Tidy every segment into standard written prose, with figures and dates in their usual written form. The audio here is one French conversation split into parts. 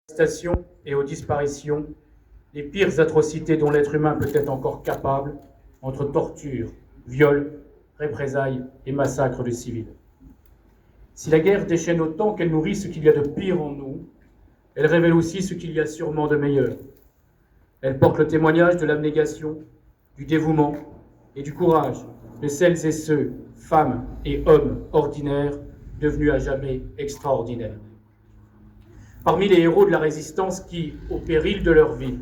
arrestations et aux disparitions, les pires atrocités dont l'être humain peut être encore capable, entre torture, viol, représailles et massacres de civils. Si la guerre déchaîne autant qu'elle nourrit ce qu'il y a de pire en nous, elle révèle aussi ce qu'il y a sûrement de meilleur. Elle porte le témoignage de l'abnégation, du dévouement et du courage de celles et ceux, femmes et hommes ordinaires, devenus à jamais extraordinaires. Parmi les héros de la résistance qui, au péril de leur vie,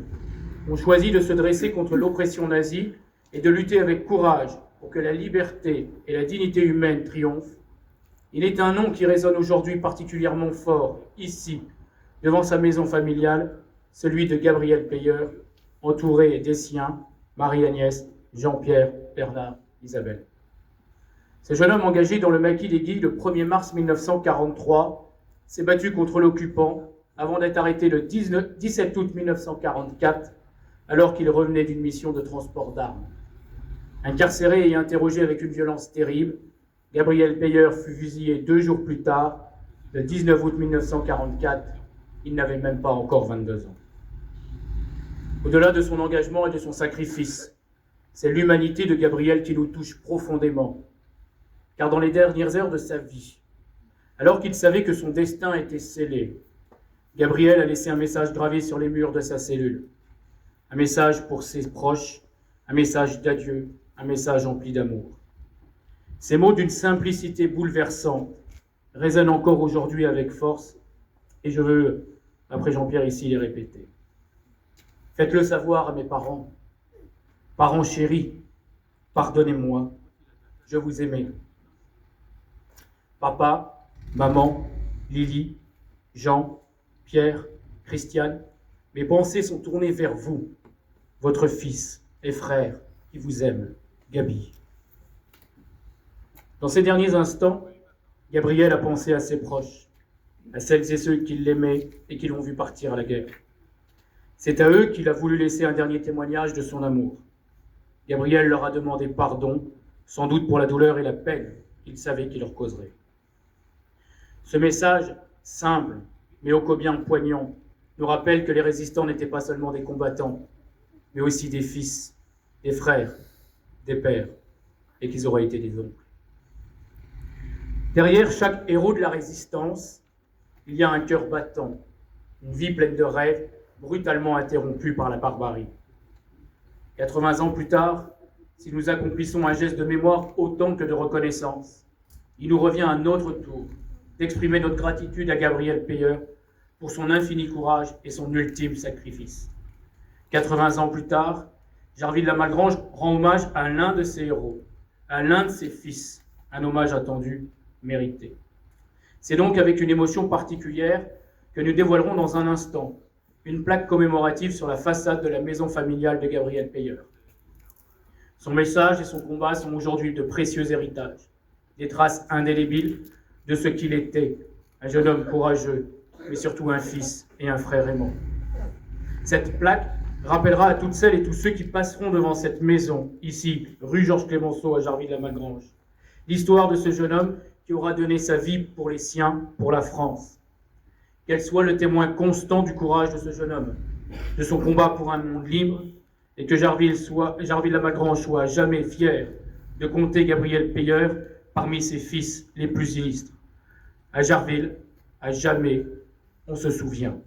ont choisi de se dresser contre l'oppression nazie et de lutter avec courage pour que la liberté et la dignité humaine triomphent, il est un nom qui résonne aujourd'hui particulièrement fort, ici, devant sa maison familiale, celui de Gabriel Peyeur, entouré des siens, Marie-Agnès, Jean-Pierre, Bernard, Isabelle. Ce jeune homme engagé dans le maquis des Guilles le 1er mars 1943 s'est battu contre l'occupant avant d'être arrêté le 17 août 1944 alors qu'il revenait d'une mission de transport d'armes. Incarcéré et interrogé avec une violence terrible, Gabriel Peyeur fut fusillé 2 jours plus tard, le 19 août 1944. Il n'avait même pas encore 22 ans. Au-delà de son engagement et de son sacrifice, c'est l'humanité de Gabriel qui nous touche profondément. Car dans les dernières heures de sa vie, alors qu'il savait que son destin était scellé, Gabriel a laissé un message gravé sur les murs de sa cellule. Un message pour ses proches, un message d'adieu, un message empli d'amour. Ces mots d'une simplicité bouleversante résonnent encore aujourd'hui avec force, et je veux, après Jean-Pierre ici, les répéter. Faites-le savoir à mes parents. Parents chéris, pardonnez-moi, je vous aimais. Papa, maman, Lily, Jean, Pierre, Christiane, mes pensées sont tournées vers vous, votre fils et frère qui vous aime, Gabi. Dans ces derniers instants, Gabriel a pensé à ses proches, à celles et ceux qui l'aimaient et qui l'ont vu partir à la guerre. C'est à eux qu'il a voulu laisser un dernier témoignage de son amour. Gabriel leur a demandé pardon, sans doute pour la douleur et la peine qu'il savait qu'il leur causerait. Ce message, simple, mais ô combien poignant, nous rappelle que les résistants n'étaient pas seulement des combattants, mais aussi des fils, des frères, des pères, et qu'ils auraient été des oncles. Derrière chaque héros de la résistance, il y a un cœur battant, une vie pleine de rêves, brutalement interrompue par la barbarie. 80 ans plus tard, si nous accomplissons un geste de mémoire autant que de reconnaissance, il nous revient à notre tour d'exprimer notre gratitude à Gabriel Peyeur pour son infini courage et son ultime sacrifice. 80 ans plus tard, Jarville-la-Malgrange rend hommage à l'un de ses héros, à l'un de ses fils, un hommage attendu, mérité. C'est donc avec une émotion particulière que nous dévoilerons dans un instant une plaque commémorative sur la façade de la maison familiale de Gabriel Peyeur. Son message et son combat sont aujourd'hui de précieux héritages, des traces indélébiles de ce qu'il était, un jeune homme courageux, mais surtout un fils et un frère aimant. Cette plaque rappellera à toutes celles et tous ceux qui passeront devant cette maison, ici, rue Georges Clémenceau à Jarville-la-Malgrange, l'histoire de ce jeune homme qui aura donné sa vie pour les siens, pour la France. Qu'elle soit le témoin constant du courage de ce jeune homme, de son combat pour un monde libre, et que Jarville-la-Malgrange soit à jamais fier de compter Gabriel Peyeur parmi ses fils les plus illustres. À Jarville, à jamais, on se souvient.